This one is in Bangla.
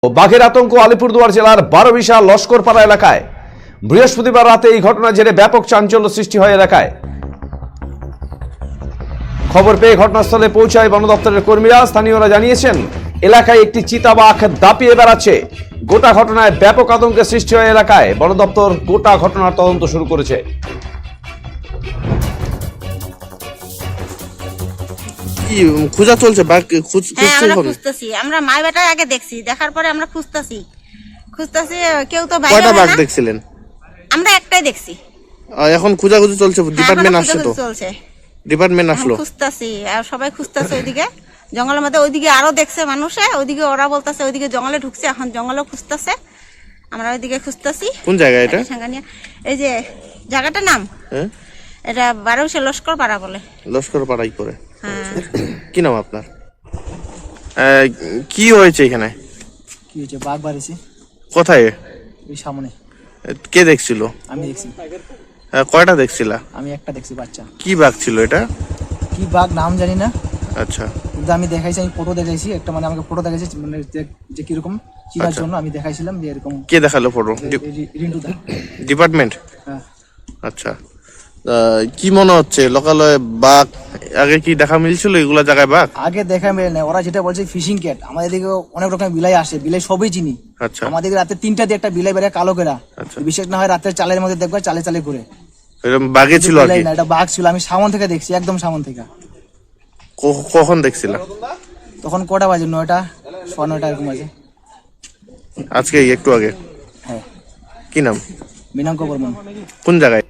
বাঘের আতঙ্ক আলিপুরদুয়ার জেলার বারোবিশা লস্করপাড়া এলাকায় বৃহস্পতিবার রাতে এই ঘটনার জেরে ব্যাপক চাঞ্চল্য সৃষ্টি হয় এলাকায়। খবর পেয়ে ঘটনাস্থলে পৌঁছায় বন দপ্তরের কর্মীরা। স্থানীয়রা জানিয়েছেন এলাকায় একটি চিতাবাঘ দাপিয়ে বেড়াচ্ছে। গোটা ঘটনায় ব্যাপক আতঙ্কের সৃষ্টি হয় এলাকায়। বন দপ্তর গোটা ঘটনার তদন্ত শুরু করেছে। খোঁজা চলছে বাঘ আমরা খুঁজতেছি। আমরা মাই বেটা আগে দেখছি, দেখার পরে আমরা খুঁজতেছি। কেউ তো বাইরে কয়টা বাঘ না। দেখছিলেন? আমরা একটাই দেখছি। এখন খোঁজাখুঁজি চলছে, ডিপার্টমেন্ট আসছে তো? চলছে, ডিপার্টমেন্ট আসলো। খুঁজতেছি আর সবাই খুঁজতেছে। ওইদিকে জঙ্গলের মধ্যে, ওইদিকে আরো দেখছে মানুষে, ওইদিকে ওরা বলতেছে ওইদিকে জঙ্গলে ঢুকছে। এখন জঙ্গলেও খুঁজতেছে, আমরা ওইদিকে খুঁজতেছি। কোন জায়গা এটা? এই যে জায়গাটার নাম, হ্যাঁ, এটা বারোবিশা লস্করপাড়া বলে। লস্করপাড়াই করে। হ্যাঁ। কি নাম আপনার? কি হয়েছে এখানে? কি হয়েছে? বাঘ বাড়িছে কোথায়? ওই সামনে। কে দেখছিল? আমি দেখছি। কয়টা দেখছিলা? আমি একটা দেখছি বাচ্চা। কি বাঘ ছিল এটা? কি বাঘ নাম জানি না, আচ্ছা, কিন্তু আমি দেখাইছি, আমি ফটো দেখাইছি একটা, মানে আমাকে ফটো দেখাইছি, মানে যে কিরকম চিনার জন্য আমি দেখাইছিলাম যে এরকম। কে দেখালো ফটো? রিন্টু দা। ডিপার্টমেন্ট? হ্যাঁ। আচ্ছা, কি মনে হচ্ছে লোকালয়ে বাঘ আগে কি দেখা মিলছিল এগুলা জায়গায় বাঘ? আগে দেখা মেলে না, ওরা যেটা বলছে ফিশিং ক্যাট। আমাদের দিকে অনেক রকম বিলাই আসে, বিলাই সবই চিনি। আচ্ছা, আমাদের রাতে 3টা দিয়ে একটা বিলাই বেড়ে কালো কেরা। আচ্ছা। বিশেষ না হয় রাতের চালের মধ্যে দেখবে চালে চালে ঘুরে। এরকম বাঘে ছিল আর বিলাই কি? না, এটা বাঘ ছিল। আমি সামন থেকে দেখছি, একদম সামন থেকে। কখন দেখছিলা? তখন কটা বাজে? 9টা, 9:30 এরকম বাজে। আজকে একটু আগে? হ্যাঁ। কি নাম? মিনাঙ্ক বর্মন। কোন জায়গায়?